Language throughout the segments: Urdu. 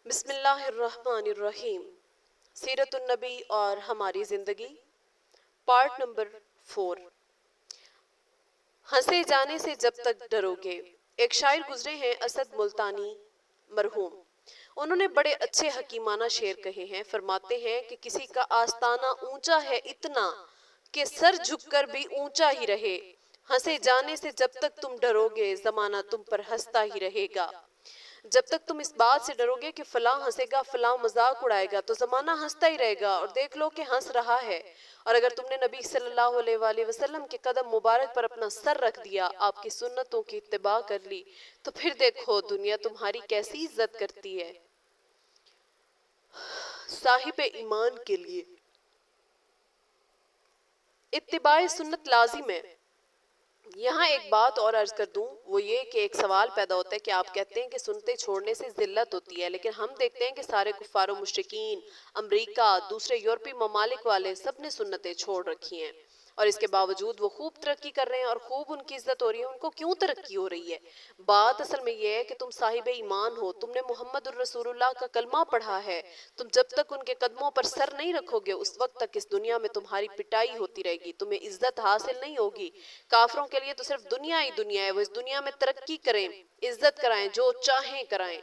بسم اللہ الرحمن الرحیم۔ سیرت النبی اور ہماری زندگی، پارٹ نمبر 4۔ ہنسے جانے سے جب تک ڈرو گے۔ ایک شاعر گزرے ہیں، اسد ملتانی مرحوم۔ انہوں نے بڑے اچھے حکیمانہ شعر کہے ہیں۔ فرماتے ہیں کہ کسی کا آستانہ اونچا ہے اتنا کہ سر جھک کر بھی اونچا ہی رہے۔ ہنسے جانے سے جب تک تم ڈرو گے، زمانہ تم پر ہنستا ہی رہے گا۔ جب تک تم اس بات سے ڈرو گے کہ فلاں ہنسے گا، فلاں مذاق اڑائے گا، تو زمانہ ہنستا ہی رہے گا اور دیکھ لو کہ ہنس رہا ہے۔ اور اگر تم نے نبی صلی اللہ علیہ وآلہ وسلم کے قدم مبارک پر اپنا سر رکھ دیا، آپ کی سنتوں کی اتباع کر لی، تو پھر دیکھو دنیا تمہاری کیسی عزت کرتی ہے۔ صاحب ایمان کے لیے اتباع سنت لازم ہے۔ یہاں ایک بات اور عرض کر دوں، وہ یہ کہ ایک سوال پیدا ہوتا ہے کہ آپ کہتے ہیں کہ سنتے چھوڑنے سے ذلت ہوتی ہے، لیکن ہم دیکھتے ہیں کہ سارے کفار و مشرکین، امریکہ، دوسرے یورپی ممالک والے سب نے سنتیں چھوڑ رکھی ہیں، اور اس کے باوجود وہ خوب ترقی کر رہے ہیں اور خوب ان کی عزت ہو رہی ہے۔ ان کو کیوں ترقی ہو رہی ہے؟ بات اصل میں یہ ہے کہ تم صاحب ایمان ہو، تم نے محمد الرسول اللہ کا کلمہ پڑھا ہے۔ تم جب تک ان کے قدموں پر سر نہیں رکھو گے، اس وقت تک اس دنیا میں تمہاری پٹائی ہوتی رہے گی، تمہیں عزت حاصل نہیں ہوگی۔ کافروں کے لیے تو صرف دنیا ہی دنیا ہے، وہ اس دنیا میں ترقی کریں، عزت کرائیں، جو چاہیں کرائیں۔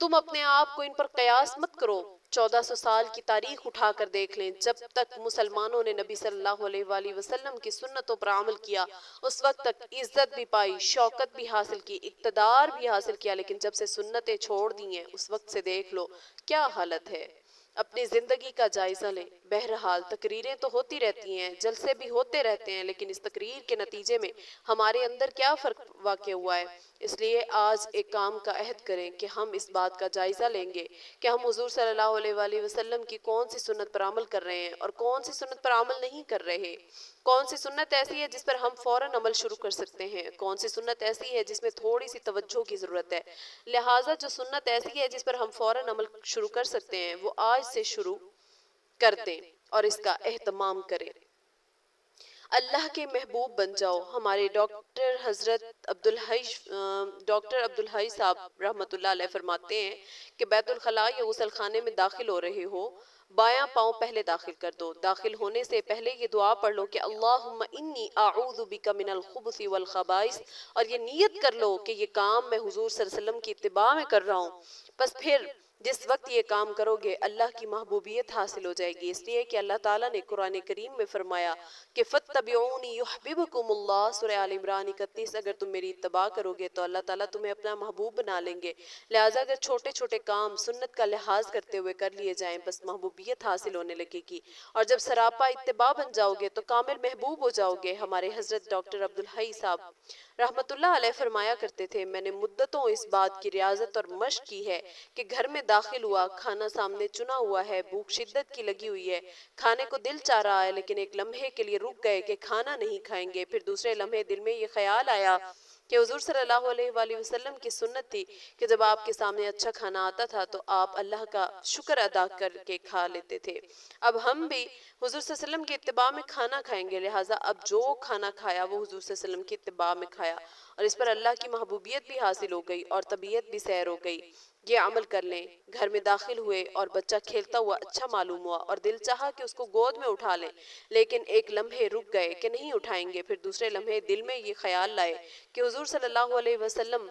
تم اپنے آپ کو ان پر قیاس مت کرو۔ 1400 سال کی تاریخ اٹھا کر دیکھ لیں، جب تک مسلمانوں نے نبی صلی اللہ علیہ وآلہ وسلم کی سنتوں پر عمل کیا، اس وقت تک عزت بھی پائی، شوکت بھی حاصل کی، اقتدار بھی حاصل کیا، لیکن جب سے سنتیں چھوڑ دی ہیں، اس وقت سے دیکھ لو کیا حالت ہے۔ اپنی زندگی کا جائزہ لیں۔ بہرحال تقریریں تو ہوتی رہتی ہیں، جلسے بھی ہوتے رہتے ہیں، لیکن اس تقریر کے نتیجے میں ہمارے اندر کیا فرق واقع ہوا ہے؟ اس لیے آج ایک کام کا عہد کریں کہ ہم اس بات کا جائزہ لیں گے کہ ہم حضور صلی اللہ علیہ وآلہ وسلم کی کون سی سنت پر عمل کر رہے ہیں اور کون سی سنت پر عمل نہیں کر رہے۔ کون سی سنت ایسی ہے جس پر ہم فوراً عمل شروع کر سکتے ہیں، کون سی سنت ایسی ہے جس میں تھوڑی سی توجہ کی ضرورت ہے۔ لہٰذا جو سنت ایسی ہے جس پر ہم فوراً عمل شروع کر سکتے ہیں، وہ آج سے شروع کر دیں اور اس کا اہتمام کریں۔ اللہ کے محبوب بن جاؤ۔ ہمارے ڈاکٹر عبدالحی صاحب رحمۃ اللہ علیہ فرماتے ہیں کہ بیت الخلاء یا غسل خانے میں داخل ہو رہے ہو، بایاں پاؤں پہلے داخل کر دو۔ داخل ہونے سے پہلے یہ دعا پڑھ لو کہ اللہم انی اعوذ بک من الخبث والخبائث، اور یہ نیت کر لو کہ یہ کام میں حضور صلی اللہ علیہ وسلم کی اتباع میں کر رہا ہوں۔ بس پھر جس وقت یہ کام کرو گے، اللہ کی محبوبیت حاصل ہو جائے گی، اس لیے کہ اللہ تعالیٰ نے قرآن کریم میں فرمایا کہ فَاتَّبِعُونِی یُحْبِبْکُمُ اللَّہ، سورہ آل عمران 31۔ اگر تم میری اتباع کرو گے تو اللہ تعالیٰ تمہیں اپنا محبوب بنا لیں گے۔ لہٰذا اگر چھوٹے چھوٹے کام سنت کا لحاظ کرتے ہوئے کر لیے جائیں، بس محبوبیت حاصل ہونے لگے گی، اور جب سراپا اتباع بن جاؤ گے تو کامل محبوب ہو جاؤ گے۔ ہمارے حضرت ڈاکٹر عبدالحی صاحب رحمت اللہ علیہ فرمایا کرتے تھے، میں نے مدتوں اس بات کی ریاضت اور مشق کی ہے کہ گھر میں داخل ہوا، کھانا سامنے چنا ہوا ہے، بھوک شدت کی لگی ہوئی ہے، کھانے کو دل چاہ رہا ہے، لیکن ایک لمحے کے لیے رک گئے کہ کھانا نہیں کھائیں گے۔ پھر دوسرے لمحے دل میں یہ خیال آیا کہ حضور صلی اللہ علیہ وآلہ وسلم کی سنت تھی کہ جب آپ کے سامنے اچھا کھانا آتا تھا تو آپ اللہ کا شکر ادا کر کے کھا لیتے تھے۔ اب ہم بھی حضور صلی اللہ علیہ وسلم کی اتباع میں کھانا کھائیں گے، لہٰذا اب جو کھانا کھایا وہ حضور صلی اللہ علیہ وسلم کی اتباع میں کھایا، اور اس پر اللہ کی محبوبیت بھی حاصل ہو گئی اور طبیعت بھی سیر ہو گئی۔ یہ عمل کر لیں۔ گھر میں داخل ہوئے اور بچہ کھیلتا ہوا اچھا معلوم ہوا اور دل چاہا کہ اس کو گود میں اٹھا لیں، لیکن ایک لمحے رک گئے کہ نہیں اٹھائیں گے۔ پھر دوسرے لمحے دل میں یہ خیال لائے کہ حضور صلی اللہ علیہ وسلم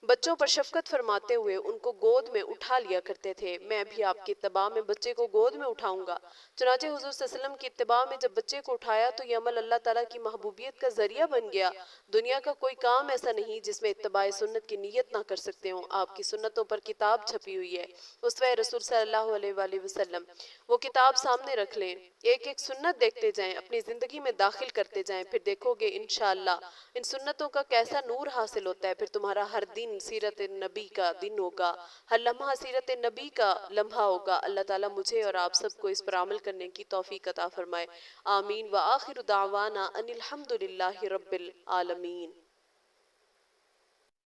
بچوں پر شفقت فرماتے ہوئے ان کو گود میں اٹھا لیا کرتے تھے، میں بھی آپ کی اتباع میں بچے کو گود میں اٹھاؤں گا۔ چنانچہ حضور صلی اللہ علیہ وسلم کی اتباع میں جب بچے کو اٹھایا تو یہ عمل اللہ تعالیٰ کی محبوبیت کا ذریعہ بن گیا۔ دنیا کا کوئی کام ایسا نہیں جس میں اتباع سنت کی نیت نہ کر سکتے ہوں۔ آپ کی سنتوں پر کتاب چھپی ہوئی ہے، اسوہ رسول صلی اللہ علیہ وآلہ وسلم، وہ کتاب سامنے رکھ لیں، ایک ایک سنت دیکھتے جائیں، اپنی زندگی میں داخل کرتے جائیں، پھر دیکھو گے انشاءاللہ ان سنتوں کا کیسا نور حاصل ہوتا ہے۔ پھر تمہارا ہر دن سیرت نبی کا دن ہوگا، ہر لمحہ سیرت نبی کا لمحہ ہوگا۔ اللہ تعالیٰ مجھے اور آپ سب کو اس پر عمل کرنے کی توفیق عطا فرمائے۔ آمین۔ وآخر دعوانا ان الحمد للہ رب العالمین۔